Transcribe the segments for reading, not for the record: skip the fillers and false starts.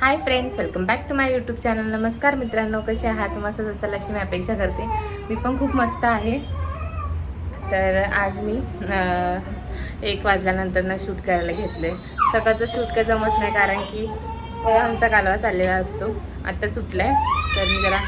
High friends, welcome back to my YouTube channel. नमस्कार मित्रांनो, कसे आहात? मस्त असाल अशी मी अपेक्षा करते. मी पण खूप मस्त आहे. तर आज मी 1 वाजल्यानंतर ना शूट करायला घेतले. सकाळचं शूट काय जमत नाही, कारण की आमचा कालवा चाललेला असतो. आत्ताच उठलाय, तर मी जरा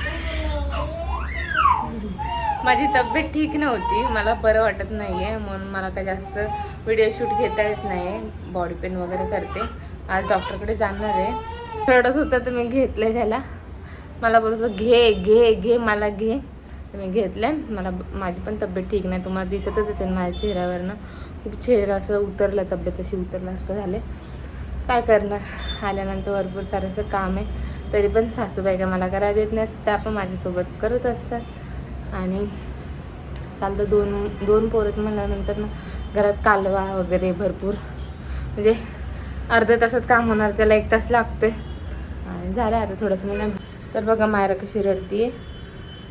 माझी तब्येत ठीक नव्हती, मला बरं वाटत नाही आहे, म्हणून मला काय जास्त व्हिडिओ शूट घेता येत नाही. बॉडी पेन वगैरे करते. आज डॉक्टरकडे जाणार आहे. रडत होता तर मी घेतलं त्याला. मला बोलतो घे घे घे, मला घे. तर मी घेतलं. माझी पण तब्येत ठीक नाही, तुम्हाला दिसतच असेल माझ्या चेहऱ्यावरनं. खूप चेहरा असं उतरलं, तब्येत अशी उतरल्यासारखं झाले. काय करणार, आल्यानंतर भरपूर सारं असं काम आहे. तरी पण सासूबाई काय मला करायला देत नाही, त्या पण माझ्यासोबत करत असतात. आणि चालतं दोन पोरं म्हणल्यानंतर ना घरात कालवा वगैरे भरपूर, म्हणजे अर्ध्या तासात काम होणार, त्याला 1 तास लागतोय. आणि झालं आता थोडंसं मला. तर बघा मायरा कशी रडतीये,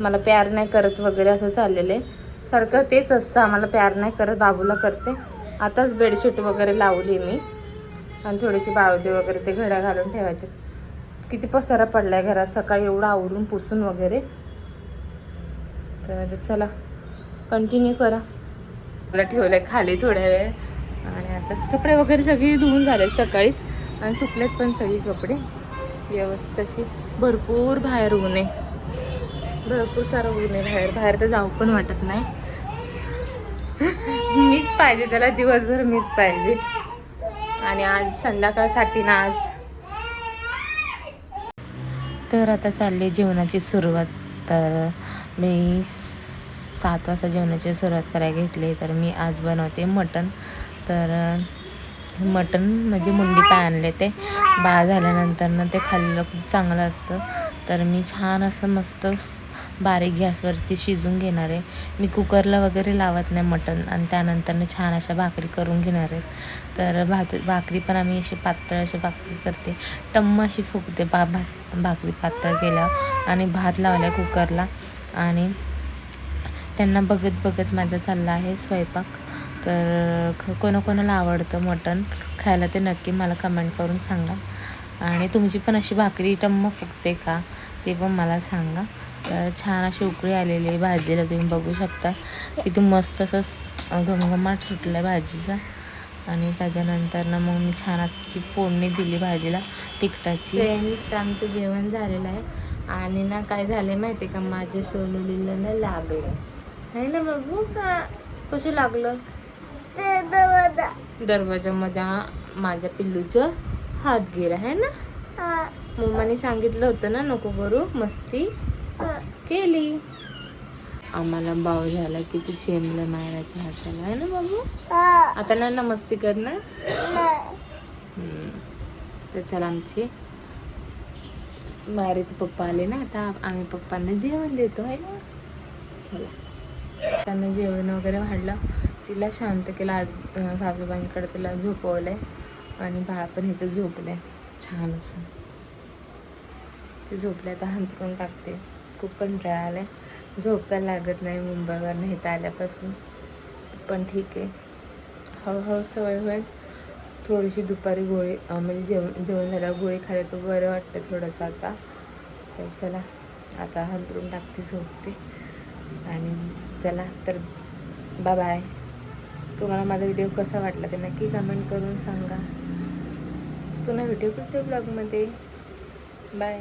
मला प्यार नाही करत वगैरे असं चाललेलं आहे. सारखं तेच असतं, आम्हाला प्यार नाही करत, बाबूला करते. आताच बेडशीट वगैरे लावली मी, आणि थोडीशी बाळोती वगैरे ते घड्या घालून ठेवायचे. किती पसारा पडलाय घरात, सकाळी एवढं आवरून पुसून वगैरे. तर चला कंटिन्यू करा. मला ठेवलंय खाली थोड्या वेळ, आणि आताच कपडे वगैरे सगळे धुवून झाले सकाळीच, आणि सुकलेत पण सगळे कपडे व्यवस्थित. अशी भरपूर बाहेर ऊन आहे, भरपूर सारं ऊन आहे बाहेर तर जाऊ पण वाटत नाही. मीच पाहिजे त्याला, दिवसभर मीच पाहिजे. आणि आज संध्याकाळसाठी ना आज तर आता चालली जेवणाची सुरुवात. तर मी 7 वाजता जेवणाची सुरुवात करायला घेतली. तर मी आज बनवते मटण. तर मटण म्हणजे मुंडी पाय आणले, ते बाळ झाल्यानंतर ना ते खाल्लेलं खूप चांगलं असतं. तर मी छान असं मस्त बारीक गॅसवरती शिजून घेणार आहे. मी कुकरला वगैरे लावत नाही मटण, आणि त्यानंतर छान अशा भाकरी करून घेणार आहेत. तर भाकरी पण आम्ही अशी पातळ अशी भाकरी करते, टम्म अशी फुगते भाकरी पातळ केल्यावर. आणि भात लावला आहे कुकरला, आणि त्यांना बघत बघत माझा चालला आहे स्वयंपाक. तर कोणाकोणाला आवडतं मटण खायला ते नक्की मला कमेंट करून सांगा. आणि तुमची पण अशी भाकरी टम्म फुगते का ते पण मला सांगा. तर छान अशी उकळी आलेली आहे भाजीला, तुम्ही बघू शकता किती मस्त असं घमघमाट सुटला आहे भाजीचा. आणि त्याच्यानंतर ना मग मी छान अशी फोडणी दिली भाजीला तिखटाची. फ्रेंड्स, आमचं जेवण झालेलं आहे. आणि ना काय झालं माहिती आहे का, माझ्या सोनुलीला ना लागलं आहे ना बघू. कसं लागलं? दरवाजामध्ये माझ्या पिल्लूचं हात गेला आहे ना. मम्माने सांगितलं होतं ना नको करू, मस्ती केली. आम्हाला बाव झाला, किती चेमलं मायराच्या हाताला आहे ना बाबू. आता ना मस्ती करणार. तर चला, आमचे मायरेचे पप्पा आले ना, आता आम्ही पप्पांना जेवण देतो आहे ना. चला, त्यांना जेवण वगैरे वाढलं, तिला शांत केलं. आज सासूबाईंकडे तिला झोपवलंय, आणि बाळा पण इथं झोपलंय छान असं. ते झोपल्या तर हंतरून टाकते, खूप कंटाळा आलाय, झोपायला लागत नाही मुंबईवरनं इथं आल्यापासून. पण ठीक आहे, हळूहळू सवय होईल. थोडीशी दुपारी गोळी म्हणजे जेवण झाल्यावर गोळी खाली तर बरं वाटतं थोडंसं आता. तर चला, आता हंतरून टाकते, झोपते. आणि चला तर बाय बाय. तुम्हाला माझा व्हिडिओ कसा वाटला ते नक्की कमेंट करून सांगा. पुन्हा व्हिडिओ पुढच्या ब्लॉगमध्ये. बाय.